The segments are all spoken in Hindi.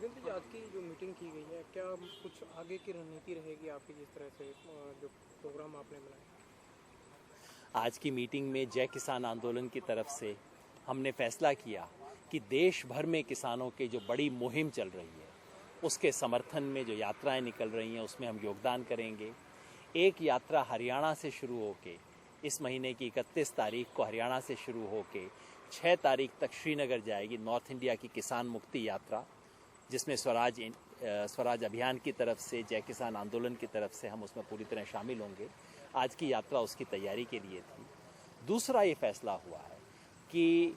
वीरेंद्र जी, आज की जो मीटिंग की गई है, क्या कुछ आगे की रणनीति रहेगी आपकी, जिस तरह से जो प्रोग्राम आपने बनाया? आज की मीटिंग में जय किसान आंदोलन की तरफ से हमने फैसला किया कि देश भर में किसानों की जो बड़ी मुहिम चल रही है उसके समर्थन में जो यात्राएं निकल रही हैं उसमें हम योगदान करेंगे। एक यात्रा हरियाणा से शुरू होके इस महीने की 31 तारीख को हरियाणा से शुरू होके 6 तारीख तक श्रीनगर जाएगी, नॉर्थ इंडिया की किसान मुक्ति यात्रा, जिसमें स्वराज अभियान की तरफ से, जय किसान आंदोलन की तरफ से हम उसमें पूरी तरह शामिल होंगे। आज की यात्रा उसकी तैयारी के लिए थी। दूसरा ये फैसला हुआ है कि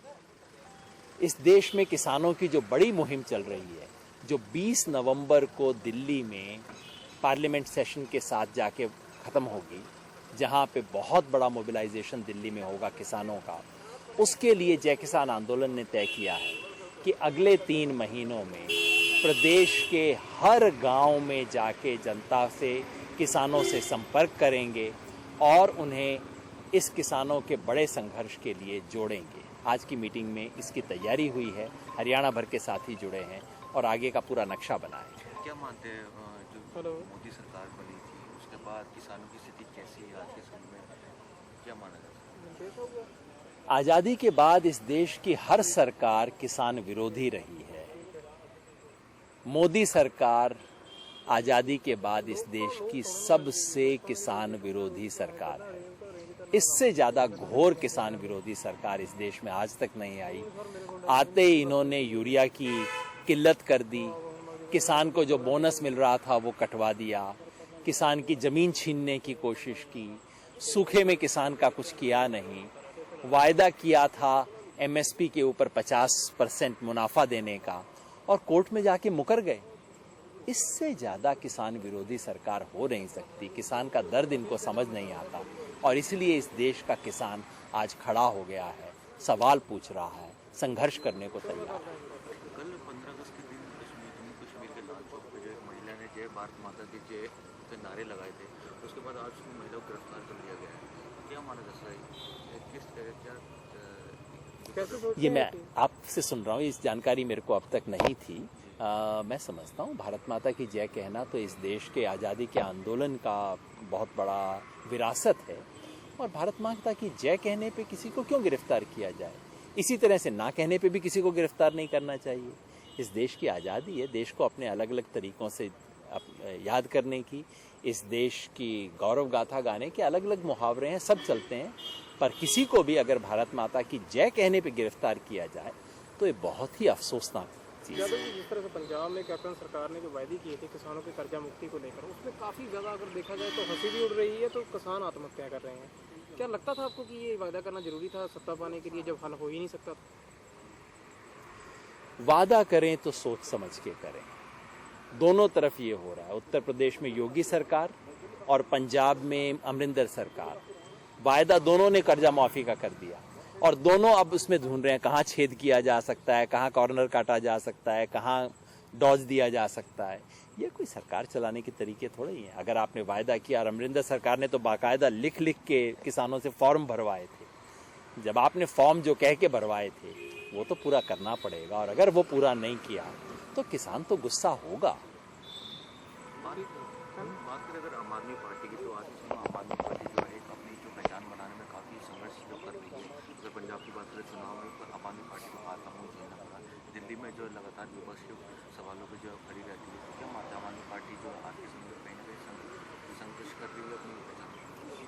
इस देश में किसानों की जो बड़ी मुहिम चल रही है, जो 20 नवंबर को दिल्ली में पार्लियामेंट सेशन के साथ जाके ख़त्म होगी, जहां पे बहुत बड़ा मोबिलाइजेशन दिल्ली में होगा किसानों का, उसके लिए जय किसान आंदोलन ने तय किया है कि अगले 3 महीनों में प्रदेश के हर गांव में जाके जनता से, किसानों से संपर्क करेंगे और उन्हें इस किसानों के बड़े संघर्ष के लिए जोड़ेंगे। आज की मीटिंग में इसकी तैयारी हुई है, हरियाणा भर के साथी जुड़े हैं और आगे का पूरा नक्शा बना है। क्या मानते हैं जो मोदी सरकार बनी थी उसके बाद किसानों की स्थिति कैसी है आज के समय में, क्या माना जाता है? आज़ादी के बाद इस देश की हर सरकार किसान विरोधी रही है। मोदी सरकार आज़ादी के बाद इस देश की सबसे किसान विरोधी सरकार है। इससे ज़्यादा घोर किसान विरोधी सरकार इस देश में आज तक नहीं आई। आते ही इन्होंने यूरिया की किल्लत कर दी, किसान को जो बोनस मिल रहा था वो कटवा दिया, किसान की ज़मीन छीनने की कोशिश की, सूखे में किसान का कुछ किया नहीं, वायदा किया था एमएसपी के ऊपर 50% मुनाफा देने का और कोर्ट में जाके मुकर गए। इससे ज़्यादा किसान विरोधी सरकार हो नहीं सकती। किसान का दर्द इनको समझ नहीं आता और इसलिए इस देश का किसान आज खड़ा हो गया है, सवाल पूछ रहा है, संघर्ष करने को तैयार है। कल 15 अगस्त के दिन जम्मू कश्मीर के लाल चौक पर जो एक महिला ने जय भारत माता की जय के नारे लगाए थे, उसके बाद आज उस महिला को गिरफ्तार कर लिया गया है। क्या माना जाता है, किस तरह क्या ये मैं आपसे सुन रहा हूँ, इस जानकारी मेरे को अब तक नहीं थी। मैं समझता हूँ भारत माता की जय कहना तो इस देश के आज़ादी के आंदोलन का बहुत बड़ा विरासत है और भारत माता की जय कहने पे किसी को क्यों गिरफ्तार किया जाए। इसी तरह से ना कहने पे भी किसी को गिरफ्तार नहीं करना चाहिए। इस देश की आज़ादी है, देश को अपने अलग अलग तरीक़ों से याद करने की, इस देश की गौरव गाथा गाने के अलग अलग मुहावरे हैं, सब चलते हैं, पर किसी को भी अगर भारत माता की जय कहने पे गिरफ्तार किया जाए तो ये बहुत ही अफसोसनाक चीज़ है। जिस तरह से पंजाब में कैप्टन सरकार ने जो वायदे किए थे किसानों की कर्जा मुक्ति को लेकर, उसमें काफ़ी ज़्यादा अगर देखा जाए तो हंसी भी उड़ रही है, तो किसान आत्महत्या कर रहे हैं। क्या लगता था आपको कि ये वादा करना जरूरी था सत्ता पाने के लिए, जब हल हो ही नहीं सकता था? वादा करें तो सोच समझ के करें। दोनों तरफ ये हो रहा है। उत्तर प्रदेश में योगी सरकार और पंजाब में अमरिंदर सरकार, वायदा दोनों ने कर्जा माफी का कर दिया और दोनों अब उसमें ढूंढ रहे हैं कहाँ छेद किया जा सकता है, कहाँ कॉर्नर काटा जा सकता है, कहाँ डॉज दिया जा सकता है। ये कोई सरकार चलाने के तरीके थोड़े ही हैं। अगर आपने वायदा किया, और अमरिंदर सरकार ने तो बाकायदा लिख लिख के किसानों से फॉर्म भरवाए थे, जब आपने फॉर्म जो कह के भरवाए थे वो तो पूरा करना पड़ेगा और अगर वो पूरा नहीं किया तो किसान तो गुस्सा होगा। बात करें अगर आम आदमी पार्टी की, तो आज आम आदमी पार्टी जो है अपनी जो पहचान बनाने में काफ़ी संघर्ष जो कर रही है। अगर पंजाब की बात करें, चुनाव में पर आम आदमी पार्टी को हार का मुंह झेलना पड़ा। दिल्ली में जो लगातार विपक्षी सवालों पर जो खड़ी रहती है, तो क्या मानते आम आदमी पार्टी जो आज के समय में कहीं ना कहीं संघर्ष कर रही है अपनी पहचान?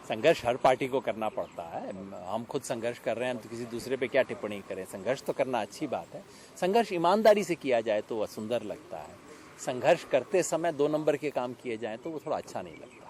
संघर्ष हर पार्टी को करना पड़ता है। हम खुद संघर्ष कर रहे हैं, हम तो किसी दूसरे पे क्या टिप्पणी करें। संघर्ष तो करना अच्छी बात है। संघर्ष ईमानदारी से किया जाए तो वह सुंदर लगता है। संघर्ष करते समय 2 नंबर के काम किए जाएं तो वो थोड़ा अच्छा नहीं लगता।